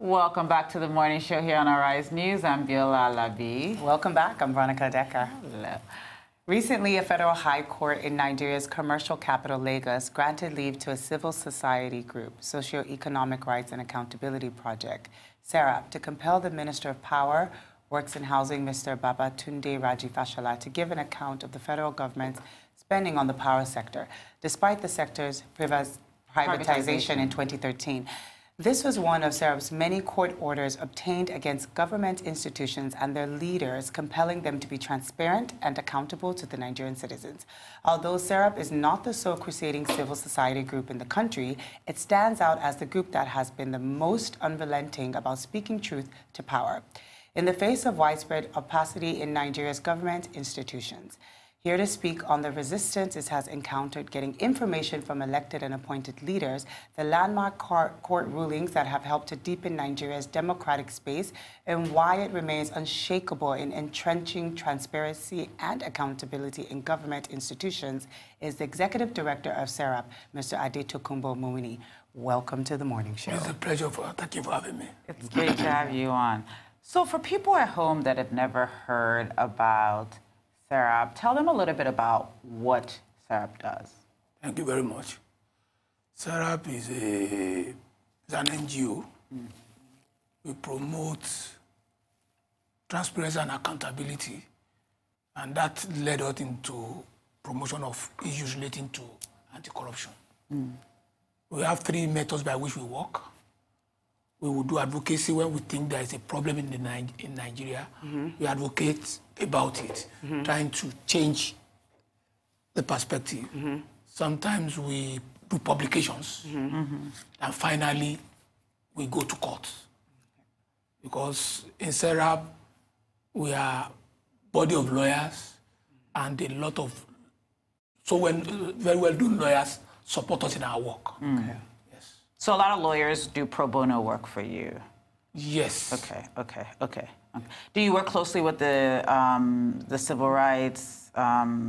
Welcome back to the morning show here on Arise News. I'm Biola Labi. Welcome back. I'm Veronica Decker. Hello. Recently, a federal high court in Nigeria's commercial capital, Lagos, granted leave to a civil society group, Socio-Economic Rights and Accountability Project, SERAP, to compel the Minister of Power, Works and Housing, Mr. Babatunde Raji Fashola, to give an account of the federal government's spending on the power sector, despite the sector's privatization in 2013. This was one of SERAP's many court orders obtained against government institutions and their leaders, compelling them to be transparent and accountable to the Nigerian citizens. Although SERAP is not the sole crusading civil society group in the country, it stands out as the group that has been the most unrelenting about speaking truth to power, in the face of widespread opacity in Nigeria's government institutions. Here to speak on the resistance it has encountered getting information from elected and appointed leaders, the landmark court rulings that have helped to deepen Nigeria's democratic space, and why it remains unshakable in entrenching transparency and accountability in government institutions, is the Executive Director of SERAP, Mr. ADOTUNBO MUMUNI. Welcome to the morning show. It's a pleasure. Thank you for having me. It's great to have you on. So for people at home that have never heard about SERAP, tell them a little bit about what SERAP does. Thank you very much. SERAP is an NGO. We promote transparency and accountability, and that led us into promotion of issues relating to anti-corruption. We have 3 methods by which we work. We will do advocacy when we think there is a problem in Nigeria. We advocate about it, trying to change the perspective. Sometimes we do publications, and finally we go to court. Because in SERAP, we are body of lawyers, and a lot of very well-known lawyers support us in our work. So a lot of lawyers do pro bono work for you? Yes. Okay. Do you work closely with the Civil Rights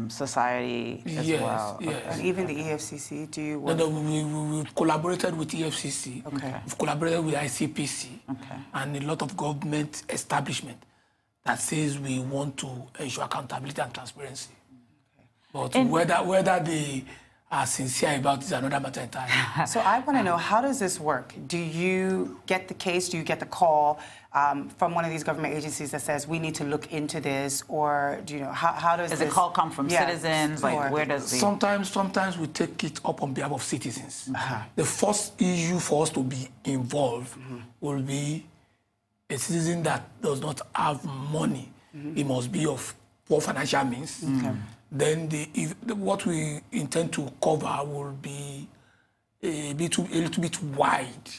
Society as well? Yes. And even the EFCC, do you work? No, we've collaborated with EFCC. We've collaborated with ICPC. And a lot of government establishment that says we want to ensure accountability and transparency. But whether they are sincere about this, another matter entirely. So I want to know, how does this work? Do you get the case, do you get the call from one of these government agencies that says we need to look into this, or do you know, how does the call come from citizens? Like, where does the... Sometimes we take it up on behalf of citizens. The first issue for us to be involved will be a citizen that does not have money. It must be of poor financial means. Then what we intend to cover will be a little bit wide.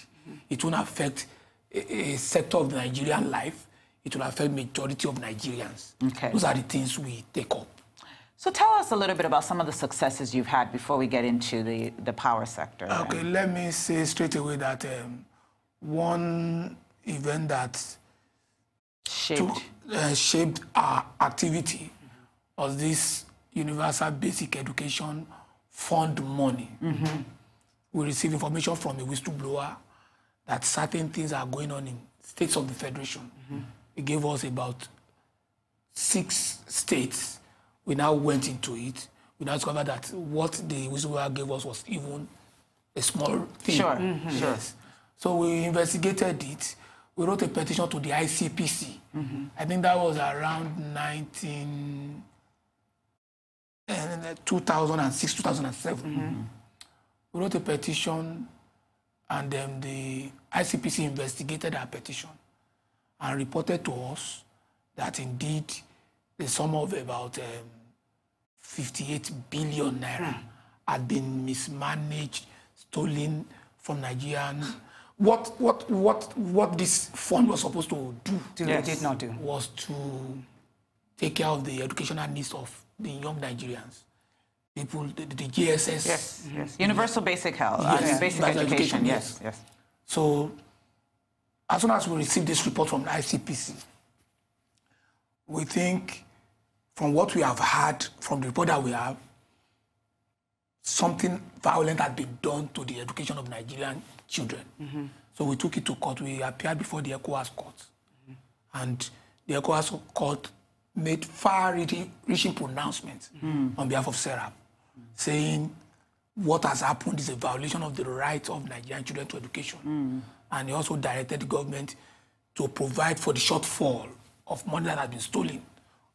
It won't affect a sector of Nigerian life. It will affect majority of Nigerians. Those are the things we take up. So tell us a little bit about some of the successes you've had before we get into the power sector. Okay, let me say straight away that one event that shaped our activity was this Universal Basic Education Fund money. We received information from a whistleblower that certain things are going on in states of the Federation. It gave us about 6 states. We now went into it. We now discovered that what the whistleblower gave us was even a small thing. Yes. So we investigated it. We wrote a petition to the ICPC. I think that was around 2006, 2007. We wrote a petition, and then the ICPC investigated our petition and reported to us that indeed the sum of about 58 billion naira had been mismanaged, stolen from Nigerian. What this fund was supposed to do, it did not do, was to take care of the educational needs of the young Nigerians. People, the GSS. Yes. Universal Basic Health. Basic education. Yes. So, as soon as we received this report from the ICPC, we think, from what we have heard from the report that we have, something violent had been done to the education of Nigerian children. So we took it to court. We appeared before the ECOWAS court. And the ECOWAS court made far-reaching pronouncements on behalf of SERAP, saying what has happened is a violation of the rights of Nigerian children to education. And he also directed the government to provide for the shortfall of money that has been stolen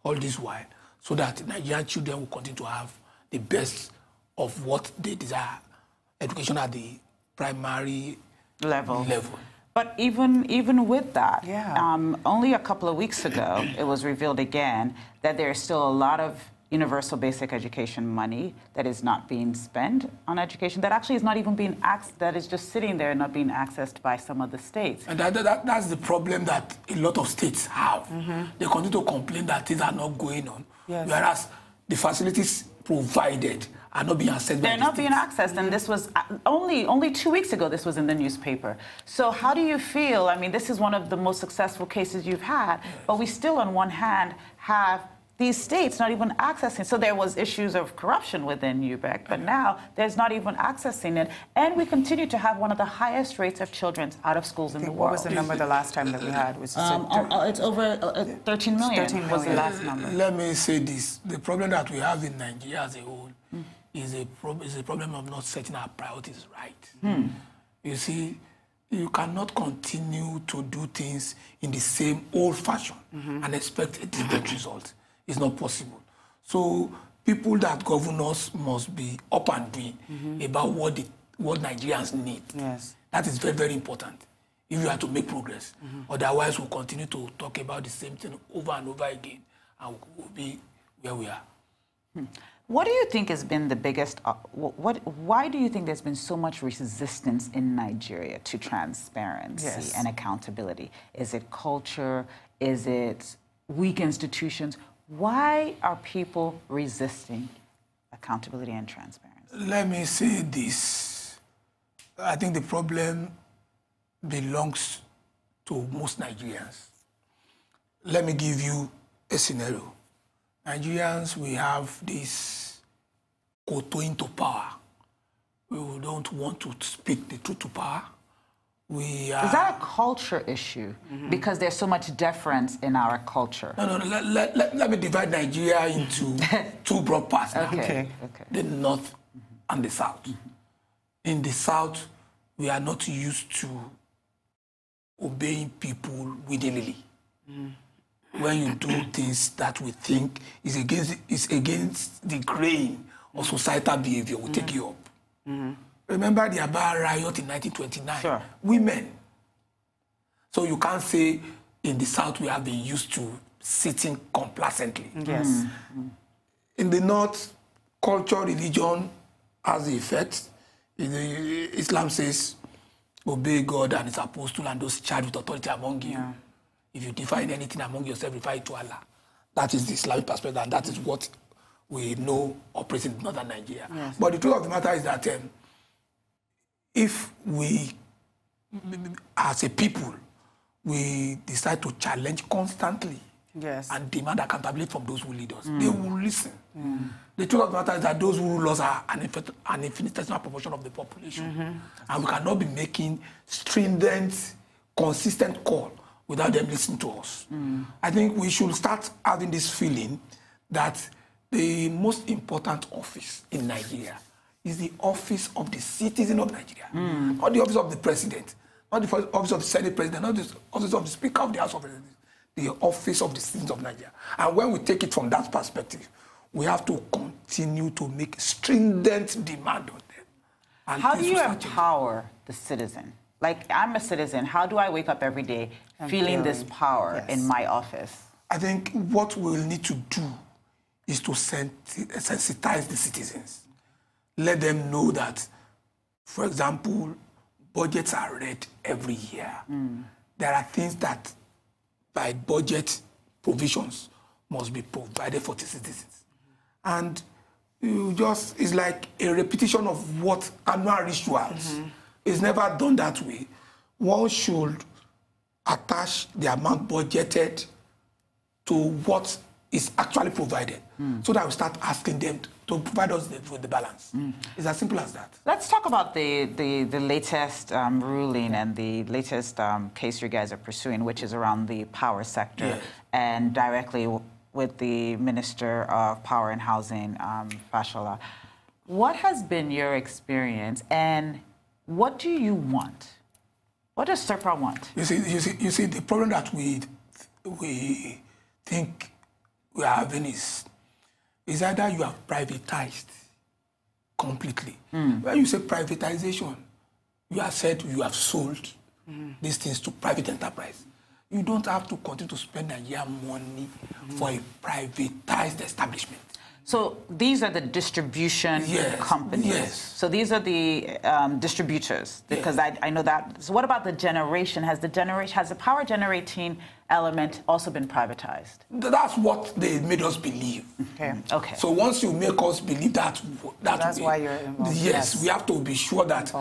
all this while, so that Nigerian children will continue to have the best of what they desire, education at the primary level. But even with that, only a couple of weeks ago, it was revealed again that there is still a lot of universal basic education money that is not being spent on education, that actually is not even being that is just sitting there and not being accessed by some of the states. And that's the problem that a lot of states have. They continue to complain that things are not going on, whereas the facilities provided are not being accessed. They're not being accessed, and this was only 2 weeks ago. This was in the newspaper. So how do you feel? I mean, this is one of the most successful cases you've had, but we still, on one hand, have these states not even accessing. So there was issues of corruption within UBEC, but now there's not even accessing it. And we continue to have one of the highest rates of children out of schools in the world. What was the number the last time that we had? It's over 13 million. 13 was the last number. Let me say this. The problem that we have in Nigeria as a whole is a problem of not setting our priorities right. You see, you cannot continue to do things in the same old fashion and expect a different result. It's not possible. So people that govern us must be up and doing about what Nigerians need. That is very, very important if you are to make progress. Otherwise, we'll continue to talk about the same thing over and over again, and we'll be where we are. What do you think has been the biggest, why do you think there's been so much resistance in Nigeria to transparency and accountability? Is it culture? Is it weak institutions? Why are people resisting accountability and transparency? Let me say this. I think the problem belongs to most Nigerians. Let me give you a scenario. Nigerians, we have this kowtowing to power. We don't want to speak the truth to power. Is that a culture issue? Because there's so much deference in our culture. No. Let me divide Nigeria into two broad parts now. Okay. The North and the South. In the South, we are not used to obeying people willingly. When you do things that we think is against the grain of societal behavior, we take you up. Remember the Aba riot in 1929? Sure. Women. So you can't say in the South we have been used to sitting complacently. In the North, culture, religion has the effect. Islam says, obey God and his apostle and those charged with authority among you. If you define anything among yourself, refer it to Allah. That is the Islamic perspective, and that is what we know operates in northern Nigeria. But the truth of the matter is that if we, as a people, we decide to challenge constantly and demand accountability from those who lead us, they will listen. The truth of the matter is that those who rule us are an infinitesimal proportion of the population. And we cannot be making stringent, consistent call without them listening to us. I think we should start having this feeling that the most important office in Nigeria is the office of the citizen of Nigeria, not the office of the president, not the office of the Senate president, not the office of the Speaker of the House of Representatives, the office of the citizens of Nigeria. And when we take it from that perspective, we have to continue to make stringent demand on them. And how do you empower the citizen? Like, I'm a citizen. How do I wake up every day feeling this power in my office? I think what we'll need to do is to sensitize the citizens. Let them know that, for example, budgets are read every year. There are things that, by budget provisions, must be provided for the citizens. And it's like a repetition of what annual rituals. It's never done that way. One should attach the amount budgeted to what is actually provided, so that we start asking them to provide us with the balance. It's as simple as that. Let's talk about the latest ruling and the latest case you guys are pursuing, which is around the power sector and directly with the Minister of Power and Housing, Fashola. What has been your experience, and what do you want? What does SERPA want? You see, the problem that we think we are having is either you have privatized completely. When you say privatization, you have said you have sold these things to private enterprise. You don't have to continue to spend Nigerian money for a privatized establishment. So these are the distribution companies. Yes. So these are the distributors, because I know that. So what about the generation? Has the power generating element also been privatized? That's what they made us believe. Okay. So once you make us believe that's why you're involved. Yes, we have to be sure that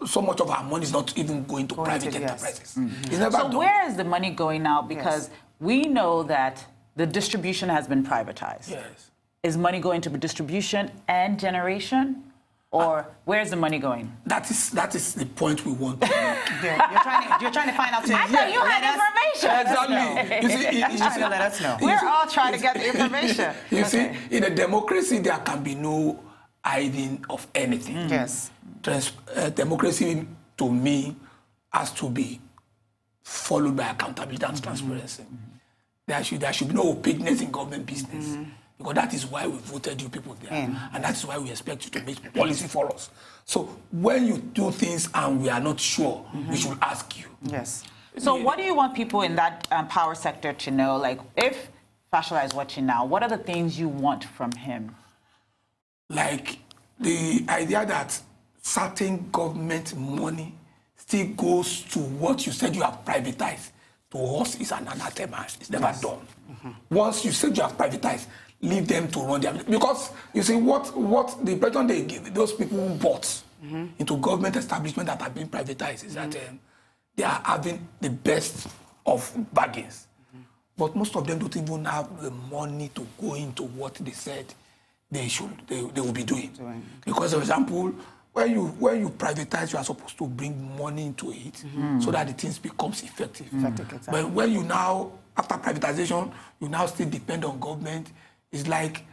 so much of our money is not even going to private enterprises. It's never so done. Where is the money going now? Because we know that the distribution has been privatized. Yes. Is money going to distribution and generation? Or where's the money going? That is the point we want to make. You're trying to find out. I thought you had information. Exactly. You're trying to let us know. We're all trying to get the information. You see, in a democracy, there can be no hiding of anything. Yes. Democracy, to me, has to be followed by accountability and transparency. There should be no opaqueness in government business. Because that is why we voted you people there. And that is why we expect you to make policy for us. So when you do things and we are not sure, we should ask you. Yes. So what do you want people in that power sector to know? Like, if Fashola is watching now, what are the things you want from him? Like the idea that certain government money still goes to what you said you have privatized, to us is an anathema. It's never done. Once you said you have privatized, leave them to run their... Because, you see, what the impression they give, those people who bought into government establishment that have been privatized is that they are having the best of bargains. But most of them don't even have the money to go into what they said they will be doing. Because, for example, when you privatize, you are supposed to bring money into it so that the things becomes effective. But when you now, after privatization, you now still depend on government, it's like,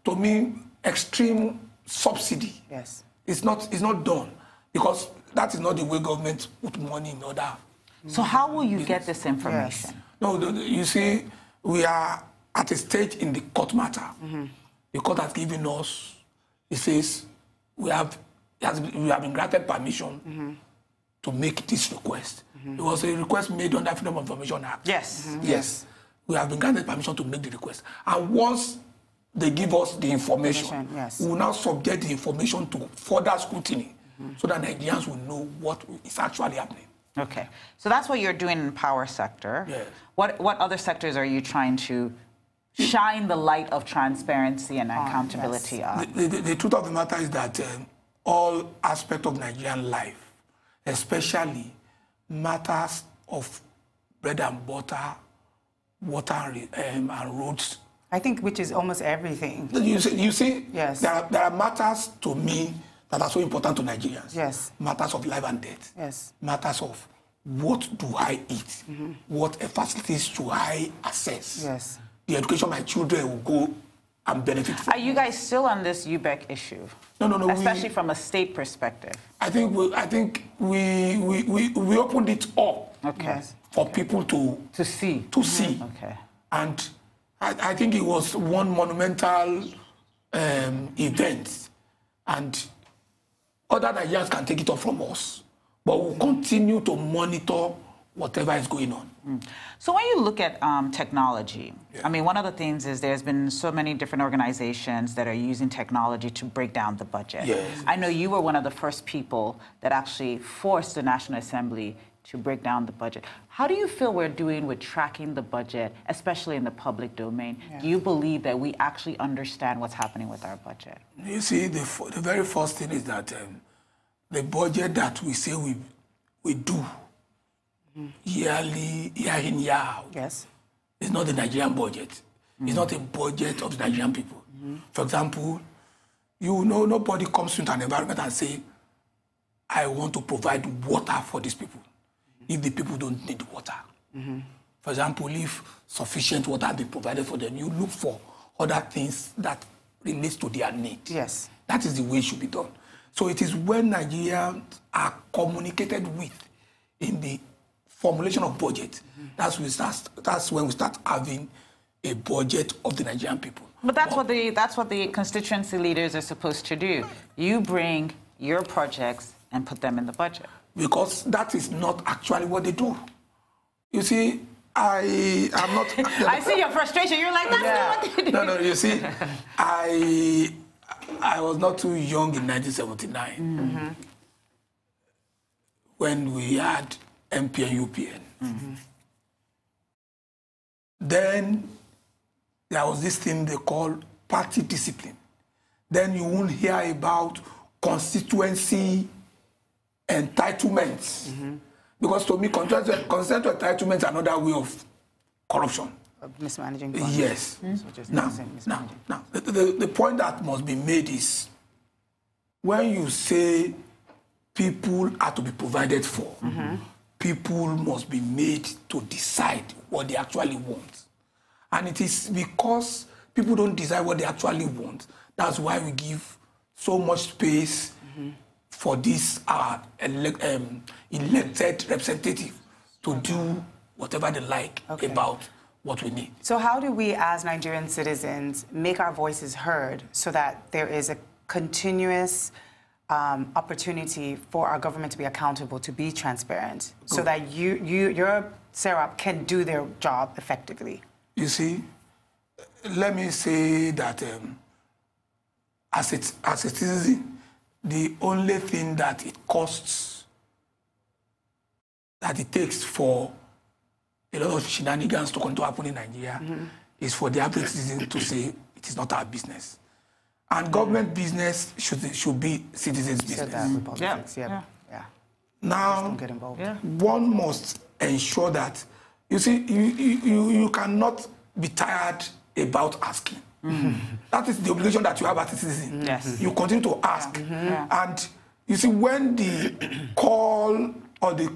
to me, extreme subsidy. Yes. It's not done, because that is not the way government put money in order. So how will you get this information? No, you see, we are at a stage in the court matter. The court has given us, it says, we have been granted permission to make this request. It was a request made under Freedom of Information Act. Yes. Yes. We have been granted permission to make the request. And once they give us the information, we will now subject the information to further scrutiny so that Nigerians will know what is actually happening. Okay. So that's what you're doing in the power sector. Yes. What other sectors are you trying to shine the light of transparency and accountability on? The truth of the matter is that all aspects of Nigerian life, especially matters of bread and butter, water and roads. I think which is almost everything. You see, yes. there are matters to me that are so important to Nigerians. Yes. Matters of life and death. Yes. Matters of what do I eat? What facilities do I access? Yes. The education my children will go and benefit from. Are you guys still on this UBEC issue? No. Especially from a state perspective. I think we opened it up. Okay. For people to see. Okay. And I think it was one monumental event, and other Nigerians can take it up from us, but we'll continue to monitor whatever is going on. So when you look at technology, I mean, one of the things is there's been so many different organizations that are using technology to break down the budget. Yes. I know you were one of the first people that actually forced the National Assembly to break down the budget. How do you feel we're doing with tracking the budget, especially in the public domain? Do you believe that we actually understand what's happening with our budget? You see, the very first thing is that the budget that we say we do yearly, year in, year out, yes, it's not the Nigerian budget. It's not a budget of the Nigerian people. For example, you know, nobody comes into an environment and say, I want to provide water for these people if the people don't need water. For example, if sufficient water has been provided for them, you look for other things that relates to their need. Yes. That is the way it should be done. So it is when Nigerians are communicated with in the formulation of budget, that's when we start having a budget of the Nigerian people. But that's what the constituency leaders are supposed to do. You bring your projects and put them in the budget. Because that is not actually what they do. You see, I am not... I see your frustration. You're like, that's not what they do. No, you see, I was not too young in 1979 when we had MP and UPN. Then there was this thing they call party discipline. Then you won't hear about constituency entitlements. Because to me, constituency entitlements are another way of corruption. Mismanaging funds. Yes. Now, the point that must be made is when you say people are to be provided for, people must be made to decide what they actually want. And it is because people don't decide what they actually want. That's why we give so much space for these elected representatives to do whatever they like about what we need. So how do we, as Nigerian citizens, make our voices heard so that there is a continuous opportunity for our government to be accountable, to be transparent, so that your SERAP can do their job effectively? You see, let me say that as a citizen, the only thing that it costs, that it takes for a lot of shenanigans to continue to happen in Nigeria is for the average citizen to say it is not our business. And government business should be citizens' business. Now, don't get involved. One must ensure that, you see, you cannot be tired about asking. That is the obligation that you have as a citizen. You continue to ask. And you see, when the call or the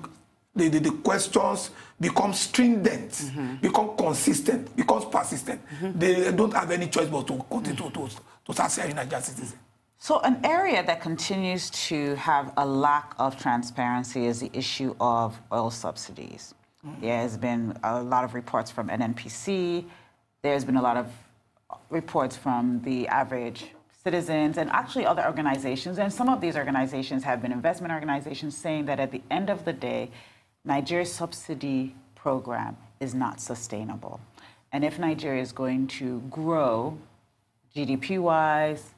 questions become stringent, become consistent, becomes persistent, they don't have any choice but to continue to start saying Nigerian citizens. So an area that continues to have a lack of transparency is the issue of oil subsidies. There has been a lot of reports from NNPC. There's been a lot of reports from the average citizens and actually other organizations. And some of these organizations have been investment organizations saying that at the end of the day, Nigeria's subsidy program is not sustainable. And if Nigeria is going to grow GDP-wise,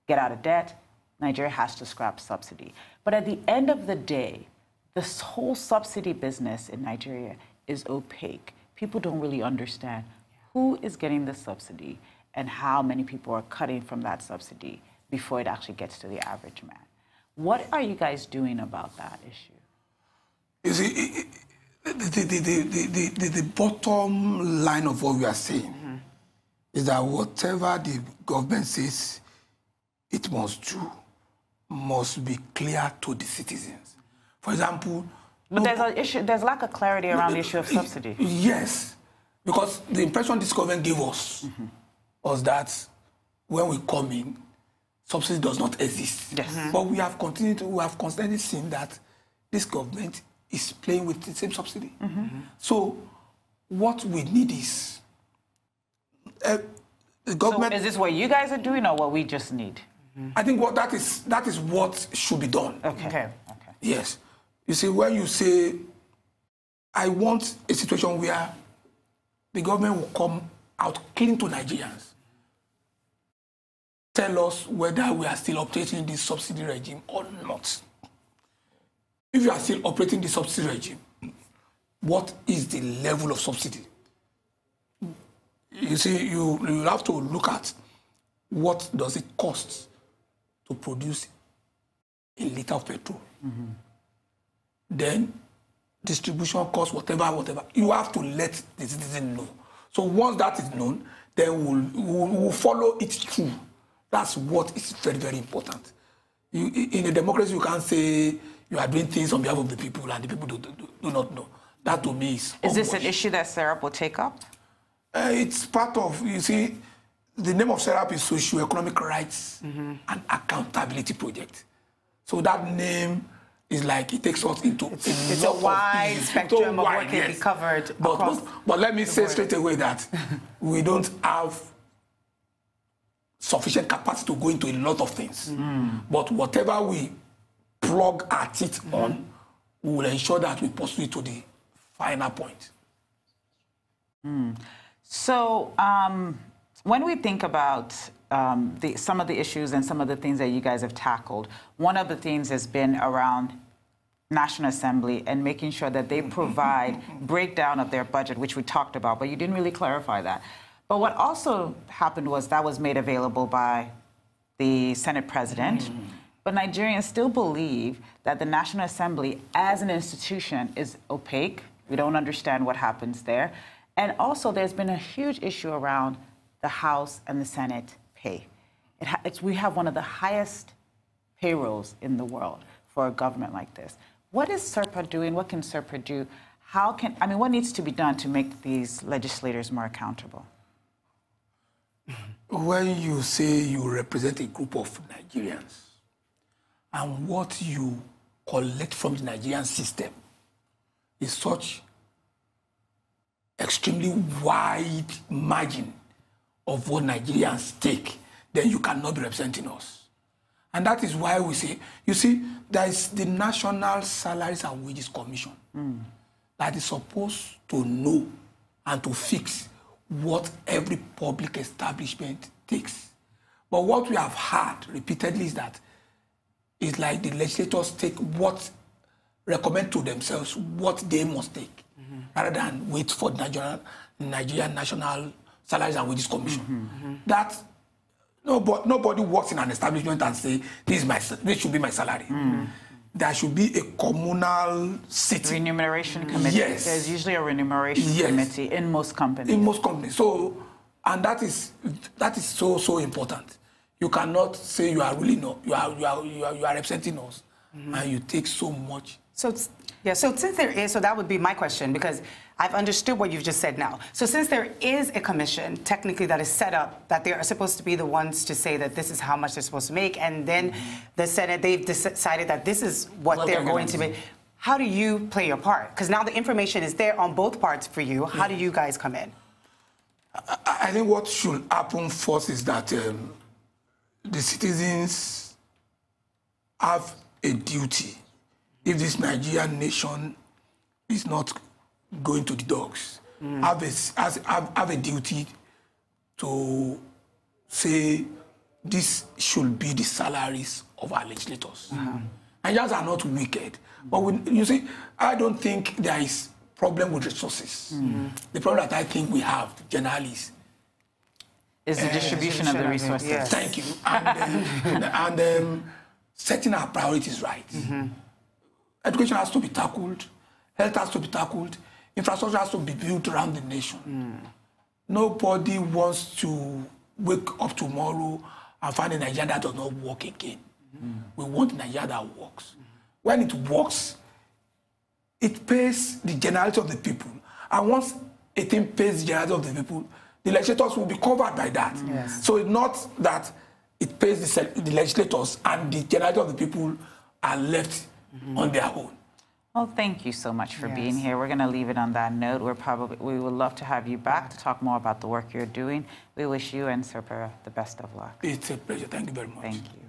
get out of debt, Nigeria has to scrap subsidy. But at the end of the day, this whole subsidy business in Nigeria is opaque. People don't really understand who is getting the subsidy and how many people are cutting from that subsidy before it actually gets to the average man. What are you guys doing about that issue? You see, the bottom line of what we are saying is that whatever the government says it must do must be clear to the citizens. For example... But there's an issue, there's lack of clarity around the issue of subsidy. Yes, because the impression this government gave us was that when we come in, subsidy does not exist. But we have constantly seen that this government is playing with the same subsidy. So what we need is the government... So is this what you guys are doing or what we just need? I think that is what should be done. Okay. Yes. You see, when you say, I want a situation where the government will come out clean to Nigerians, tell us whether we are still operating this subsidy regime or not. If you are still operating the subsidy regime, what is the level of subsidy? You see, you have to look at what does it cost to produce a liter of petrol. Then distribution cost, whatever. You have to let the citizen know. So once that is known, then we'll follow it through. That's what is very, very important. In a democracy, you can't say you are doing things on behalf of the people and the people do not know. That to me is... Is this an issue that SERAP will take up? It's part of, you see, the name of SERAP is Socio-Economic Rights and Accountability Project. So that name is like, it takes us into it's a wide spectrum of what can be covered across. But let me say straight away that we don't have sufficient capacity to go into a lot of things. But whatever we plug our teeth on, we will ensure that we pursue it to the final point. So when we think about some of the issues and some of the things that you guys have tackled, one of the things has been around National Assembly and making sure that they provide breakdown of their budget, which we talked about, but you didn't really clarify that. But what also happened was that was made available by the Senate President. But Nigerians still believe that the National Assembly as an institution is opaque. We don't understand what happens there. And also there's been a huge issue around the House and the Senate pay. We have one of the highest payrolls in the world for a government like this. What is SERPA doing? What can SERPA do? What needs to be done to make these legislators more accountable? When you say you represent a group of Nigerians and what you collect from the Nigerian system is such extremely wide margin of what Nigerians take, then you cannot be representing us. And that is why we say, you see, there is the National Salaries and Wages Commission that is supposed to know and to fix what every public establishment takes. But what we have heard repeatedly is that it's like the legislators take what, recommend to themselves what they must take, rather than wait for the Nigerian National Salaries and Wages Commission. That nobody works in an establishment and say, this should be my salary. There should be a communal sitting. Remuneration committee. Yes. There's usually a remuneration committee in most companies. In most companies. So, and that is so important. You cannot say you are really not, you are representing us, and you take so much. So since there is, so that would be my question, because I've understood what you've just said now. So since there is a commission, technically, that is set up, that they are supposed to be the ones to say that this is how much they're supposed to make, and then the Senate, they've decided that this is what they're going to make. How do you play your part? Because now the information is there on both parts for you. How do you guys come in? I think what should happen first is that the citizens have a duty. If this Nigerian nation is not going to the dogs, have a duty to say this should be the salaries of our legislators. Nigerians are not wicked. But you see, I don't think there is problem with resources. The problem that I think we have generally is the distribution of the resources. Yes. Thank you. And setting our priorities right. Education has to be tackled, health has to be tackled, infrastructure has to be built around the nation. Nobody wants to wake up tomorrow and find a Nigeria that does not work again. We want a Nigeria that works. When it works, it pays the generality of the people. And once a thing pays the generality of the people, the legislators will be covered by that. So it's not that it pays the legislators and the generality of the people are left on their own. Well, thank you so much for being here. We're going to leave it on that note. We would love to have you back to talk more about the work you're doing. We wish you and SERPA the best of luck. It's a pleasure. Thank you very much. Thank you.